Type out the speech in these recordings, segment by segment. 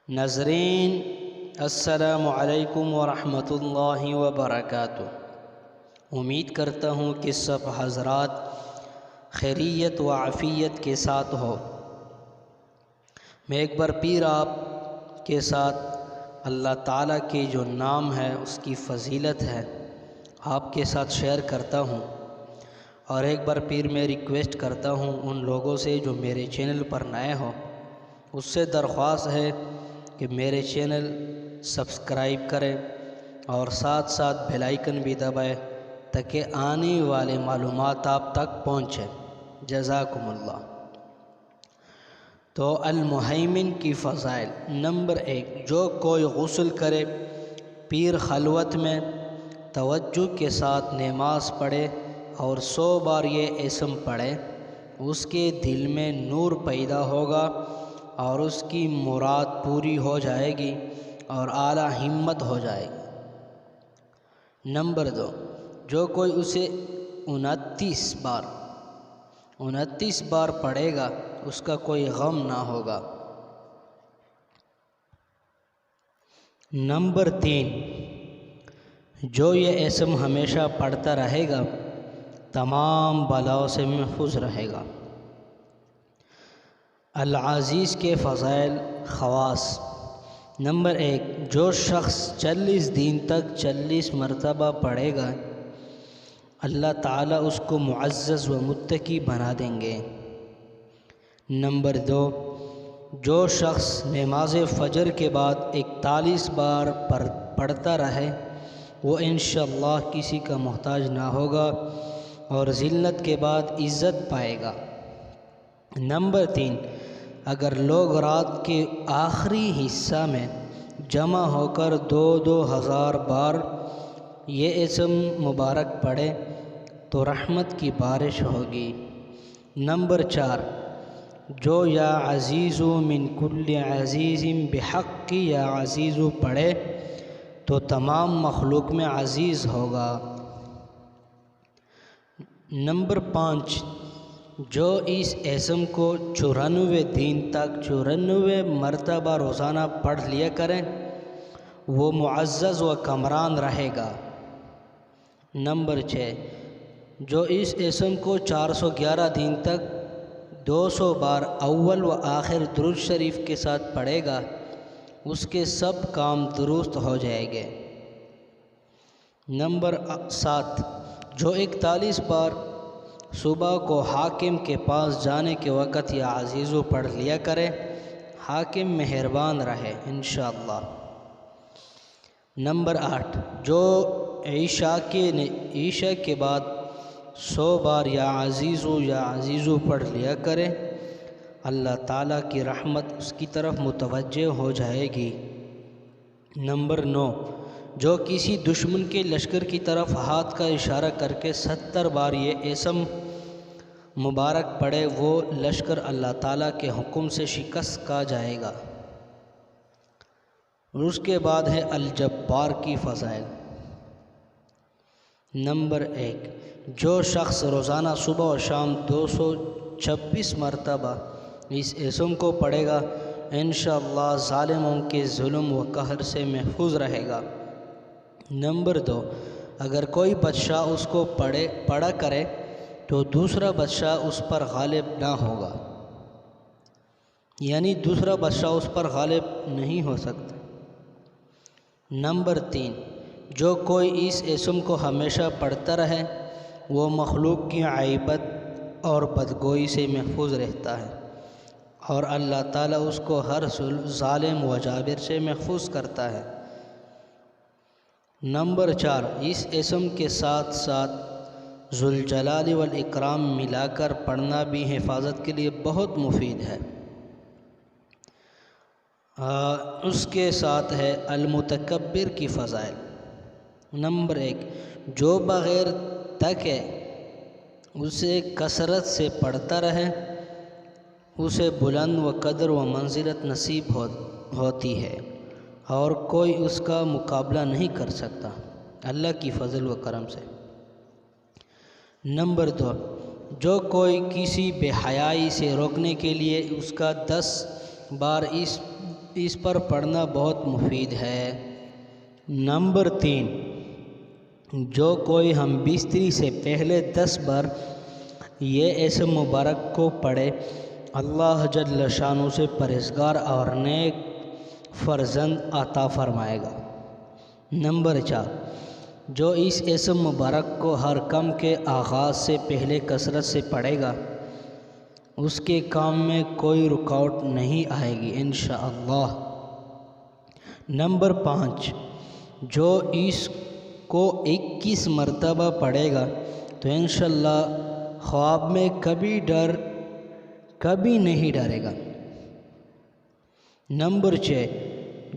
ناظرین السلام علیکم ورحمۃ اللہ وبرکاتہ۔ امید کرتا ہوں کہ سب حضرات خیریت و عافیت کے ساتھ ہو۔ میں ایک بار پھر آپ کے ساتھ اللہ تعالیٰ کے جو نام ہے اس کی فضیلت ہے آپ کے ساتھ شیئر کرتا ہوں، اور ایک بار پھر میں ریکویسٹ کرتا ہوں ان لوگوں سے جو میرے چینل پر نئے ہوں، اس سے درخواست ہے کہ میرے چینل سبسکرائب کریں اور ساتھ ساتھ بیل آئیکن بھی دبائیں تاکہ آنے والے معلومات آپ تک پہنچیں۔ جزاکم اللہ۔ تو المہیمن کی فضائل۔ نمبر 1، جو کوئی غسل کرے پھر خلوت میں توجہ کے ساتھ نماز پڑھے اور 100 بار یہ اسم پڑھے، اس کے دل میں نور پیدا ہوگا اور اس کی مراد پوری ہو جائے گی اور اعلیٰ ہمت ہو جائے گی۔ نمبر 2، جو کوئی اسے 29 بار پڑھے گا اس کا کوئی غم نہ ہوگا۔ نمبر 3، جو یہ اسم ہمیشہ پڑھتا رہے گا تمام بلاؤں سے محفوظ رہے گا۔ العزیز کے فضائل خواص۔ نمبر 1، جو شخص 40 دن تک 40 مرتبہ پڑھے گا اللہ تعالیٰ اس کو معزز و متقی بنا دیں گے۔ نمبر 2، جو شخص نماز فجر کے بعد 41 بار پڑھتا رہے وہ انشاءاللہ کسی کا محتاج نہ ہوگا اور ذلت کے بعد عزت پائے گا۔ نمبر 3، اگر لوگ رات کے آخری حصہ میں جمع ہو کر 2000 بار یہ اسم مبارک پڑھے تو رحمت کی بارش ہوگی۔ نمبر 4، جو یا عزیز من کل عزیز بحق یا عزیز پڑھے تو تمام مخلوق میں عزیز ہوگا۔ نمبر 5، جو اس اسم کو 94 دن تک 94 مرتبہ روزانہ پڑھ لیا کریں وہ معزز و کمران رہے گا۔ نمبر 6، جو اس اسم کو 411 دن تک 200 بار اول و آخر درود شریف کے ساتھ پڑھے گا اس کے سب کام درست ہو جائیں گے۔ نمبر 7، جو 41 بار صبح کو حاکم کے پاس جانے کے وقت یا عزیزو پڑھ لیا کرے حاکم مہربان رہے انشاءاللہ۔ نمبر 8، جو عشاء کے بعد 100 بار یا عزیزو پڑھ لیا کرے اللہ تعالیٰ کی رحمت اس کی طرف متوجہ ہو جائے گی۔ نمبر 9، جو کسی دشمن کے لشکر کی طرف ہاتھ کا اشارہ کر کے 70 بار یہ اسم مبارک پڑھے وہ لشکر اللہ تعالیٰ کے حکم سے شکست کا جائے گا۔ اور اس کے بعد ہے الجبار کی فضائل۔ نمبر 1، جو شخص روزانہ صبح و شام 226 مرتبہ اس اسم کو پڑھے گا انشاءاللہ ظالموں کے ظلم و قہر سے محفوظ رہے گا۔ نمبر 2، اگر کوئی بادشاہ اس کو پڑھا کرے تو دوسرا بادشاہ اس پر غالب نہ ہوگا، یعنی دوسرا بادشاہ اس پر غالب نہیں ہو سکتا۔ نمبر 3، جو کوئی اس اسم کو ہمیشہ پڑھتا رہے وہ مخلوق کی عیبت اور بدگوئی سے محفوظ رہتا ہے اور اللہ تعالیٰ اس کو ہر ظالم و جابر سے محفوظ کرتا ہے۔ نمبر 4، اس اسم کے ساتھ ساتھ ذوالجلال والاکرام ملا کر پڑھنا بھی حفاظت کے لیے بہت مفید ہے۔ اس کے ساتھ ہے المتکبر کی فضائل۔ نمبر 1، جو بغیر تکے اسے کثرت سے پڑھتا رہے اسے بلند و قدر و منزلت نصیب ہوتی ہے اور کوئی اس کا مقابلہ نہیں کر سکتا اللہ کی فضل و کرم سے۔ نمبر 2، جو کوئی کسی بے حیائی سے روکنے کے لیے اس کا 10 بار اس اس پر پڑھنا بہت مفید ہے۔ نمبر 3، جو کوئی ہم بستری سے پہلے 10 بار یہ اسم مبارک کو پڑھے، اللہ جل شانہ سے پرہیزگار اور نیک فرزند عطا فرمائے گا۔ نمبر 4، جو اس اسم مبارک کو ہر کام کے آغاز سے پہلے کثرت سے پڑھے گا، اس کے کام میں کوئی رکاوٹ نہیں آئے گی انشاءاللہ۔ نمبر 5، جو اس کو 21 مرتبہ پڑھے گا تو انشاءاللہ خواب میں کبھی نہیں ڈرے گا۔ نمبر 6،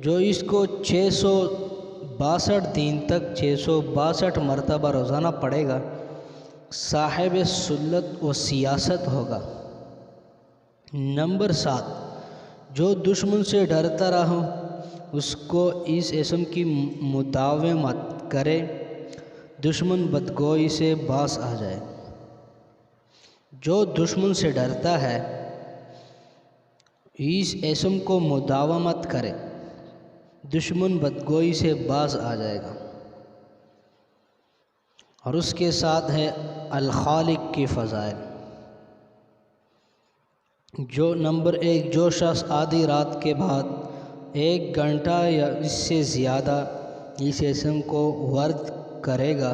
جو اس کو 662 دن تک 662 مرتبہ روزانہ پڑھے گا، صاحب سلطت و سیاست ہوگا۔ نمبر 7، جو دشمن سے ڈرتا رہو اس کو اس اسم کی مداومت کرے، دشمن بدگوئی سے باز آ جائے۔ جو دشمن سے ڈرتا ہے اس اسم کو مداومت کرے، دشمن بدگوئی سے باز آ جائے گا۔ اور اس کے ساتھ ہے الخالق کی فضائل۔ جو نمبر 1، جو شخص آدھی رات کے بعد 1 گھنٹہ یا اس سے زیادہ اس اسم کو ورد کرے گا،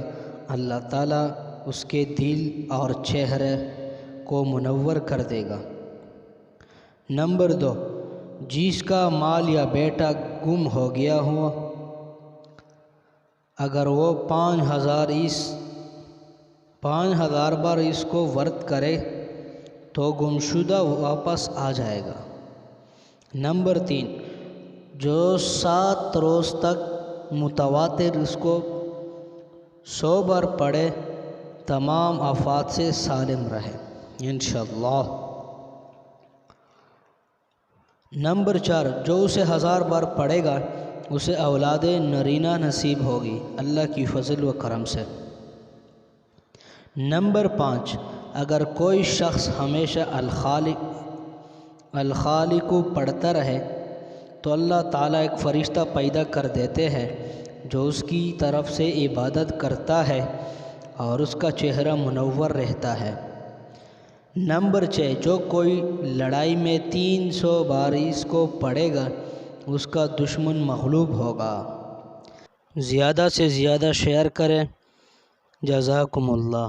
اللہ تعالیٰ اس کے دل اور چہرے کو منور کر دے گا۔ نمبر 2، جس کا مال یا بیٹا گم ہو گیا ہو، اگر وہ 5000 بار اس کو ورد کرے تو گمشدہ واپس آ جائے گا۔ نمبر 3، جو 7 روز تک متواتر اس کو 100 بار پڑھے، تمام آفات سے سالم رہے انشاءاللہ۔ نمبر 4، جو اسے 1000 بار پڑھے گا اسے اولاد نرینہ نصیب ہوگی اللہ کی فضل و کرم سے۔ نمبر 5، اگر کوئی شخص ہمیشہ الخالق کو پڑھتا رہے تو اللہ تعالیٰ ایک فرشتہ پیدا کر دیتے ہیں جو اس کی طرف سے عبادت کرتا ہے اور اس کا چہرہ منور رہتا ہے۔ نمبر 6، جو کوئی لڑائی میں 300 بار اس کو پڑھے گا اس کا دشمن مغلوب ہوگا۔ زیادہ سے زیادہ شیئر کریں۔ جزاکم اللہ۔